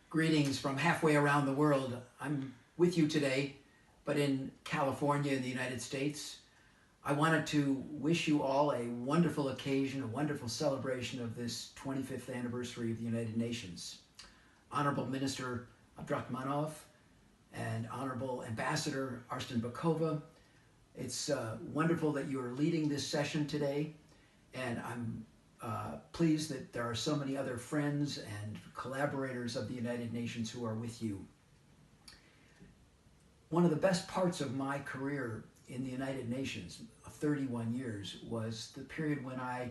Greetings from halfway around the world. I'm with you today, but in California in the United States. I wanted to wish you all a wonderful occasion, a wonderful celebration of this 25th anniversary of the United Nations. Honorable Minister Abdrakhmanov and Honorable Ambassador Arsten Bakova, it's wonderful that you are leading this session today, and I'm pleased that there are so many other friends and collaborators of the United Nations who are with you. One of the best parts of my career in the United Nations, 31 years, was the period when I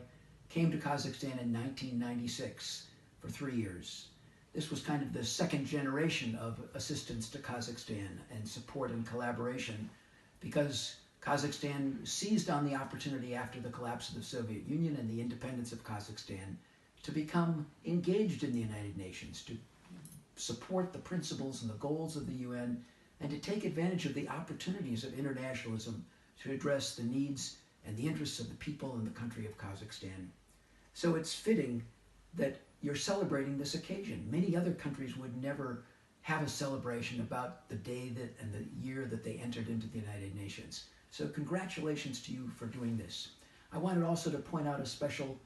came to Kazakhstan in 1996 for 3 years. This was kind of the second generation of assistance to Kazakhstan and support and collaboration, because Kazakhstan seized on the opportunity after the collapse of the Soviet Union and the independence of Kazakhstan to become engaged in the United Nations, to support the principles and the goals of the UN, and to take advantage of the opportunities of internationalism to address the needs and the interests of the people in the country of Kazakhstan. So it's fitting that you're celebrating this occasion. Many other countries would never have a celebration about the day that and the year that they entered into the United Nations. So congratulations to you for doing this. I wanted also to point out a special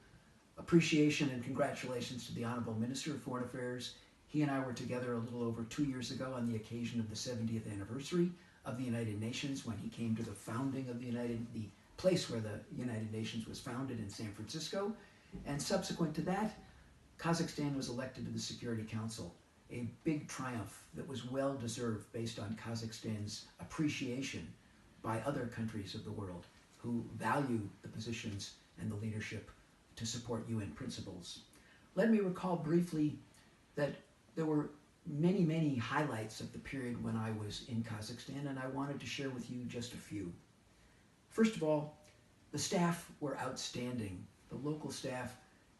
appreciation and congratulations to the Honorable Minister of Foreign Affairs. He and I were together a little over 2 years ago on the occasion of the 70th anniversary of the United Nations, when he came to the founding of the place where the United Nations was founded in San Francisco. And subsequent to that, Kazakhstan was elected to the Security Council, a big triumph that was well deserved based on Kazakhstan's appreciation by other countries of the world who value the positions and the leadership to support UN principles. Let me recall briefly that there were many, many highlights of the period when I was in Kazakhstan, and I wanted to share with you just a few. First of all, the staff were outstanding. The local staff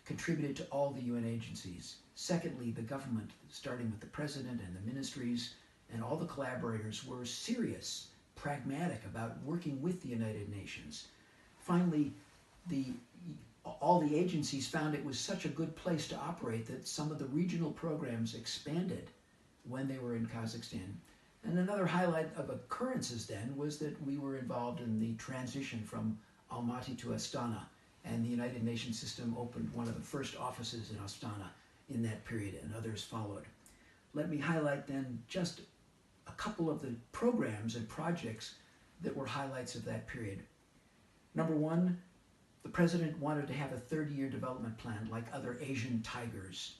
contributed to all the UN agencies. Secondly, the government, starting with the president and the ministries and all the collaborators, were serious, pragmatic about working with the United Nations. Finally, all the agencies found it was such a good place to operate that some of the regional programs expanded when they were in Kazakhstan. And another highlight of occurrences then was that we were involved in the transition from Almaty to Astana, and the United Nations system opened one of the first offices in Astana in that period, and others followed. Let me highlight then just a couple of the programs and projects that were highlights of that period. Number one, the president wanted to have a 30-year development plan like other Asian tigers.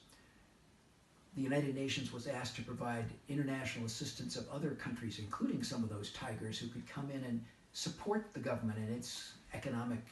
The United Nations was asked to provide international assistance of other countries, including some of those tigers, who could come in and support the government and its economic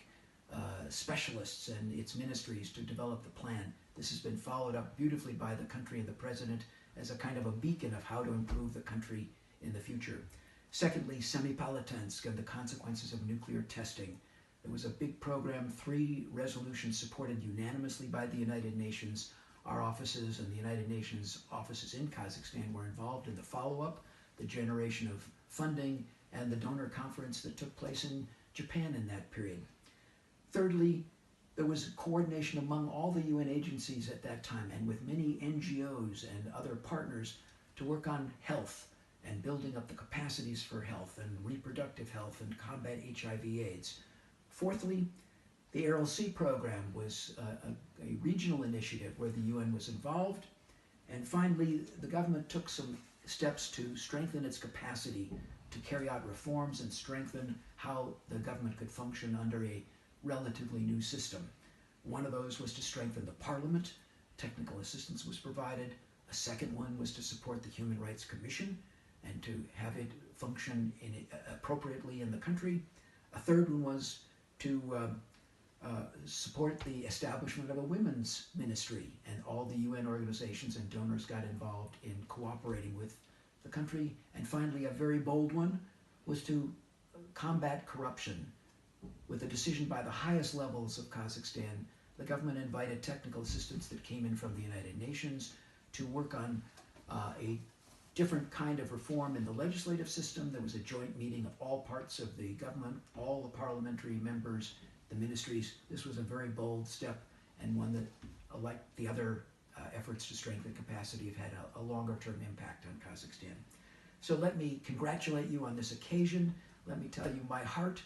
specialists and its ministries to develop the plan. This has been followed up beautifully by the country and the president as a kind of a beacon of how to improve the country in the future. Secondly, Semipalatinsk and the consequences of nuclear testing. There was a big program, 3 resolutions supported unanimously by the United Nations. Our offices and the United Nations offices in Kazakhstan were involved in the follow-up, the generation of funding, and the donor conference that took place in Japan in that period. Thirdly, there was coordination among all the UN agencies at that time and with many NGOs and other partners to work on health and building up the capacities for health and reproductive health and combat HIV/AIDS. Fourthly, the ARLC program was a regional initiative where the UN was involved. And finally, the government took some steps to strengthen its capacity to carry out reforms and strengthen how the government could function under a relatively new system. One of those was to strengthen the parliament. Technical assistance was provided. A second one was to support the Human Rights Commission and to have it function appropriately in the country. A third one was to support the establishment of a women's ministry, and all the UN organizations and donors got involved in cooperating with the country. And finally, a very bold one was to combat corruption. With a decision by the highest levels of Kazakhstan, the government invited technical assistance that came in from the United Nations to work on a different kind of reform in the legislative system. There was a joint meeting of all parts of the government, all the parliamentary members, the ministries. This was a very bold step, and one that, like the other efforts to strengthen capacity have had a longer-term impact on Kazakhstan. So let me congratulate you on this occasion. Let me tell you, my heart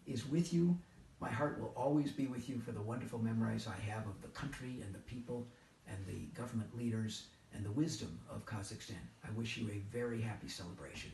is with you. My heart will always be with you for the wonderful memories I have of the country and the people and the government leaders and the wisdom of Kazakhstan. I wish you a very happy celebration.